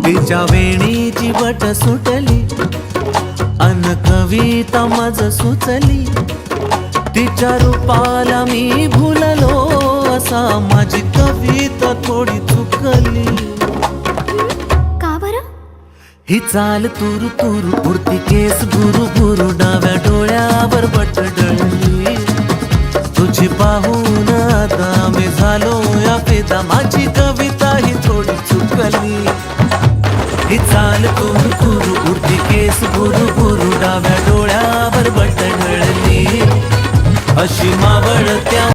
तिच्या वेणीची बट सुटली अन कविता मज सुचली, तिच्या रूपाला मी भुललो असा माझी कविता थोडी चुकली। का बरं? ही चाल तुरु तुरु उडती केस भुरु भुरु, डाव्या डोळ्यावर बट डळली, तुझी पाहून आता मी झालो या फिदा, माझी कविता ही थोडी चुकली। ही चाल तुरु तुरु उडती केस भुरु भुरु, डाव्या डोळ्यावर बट डळली, अशी मावळत्या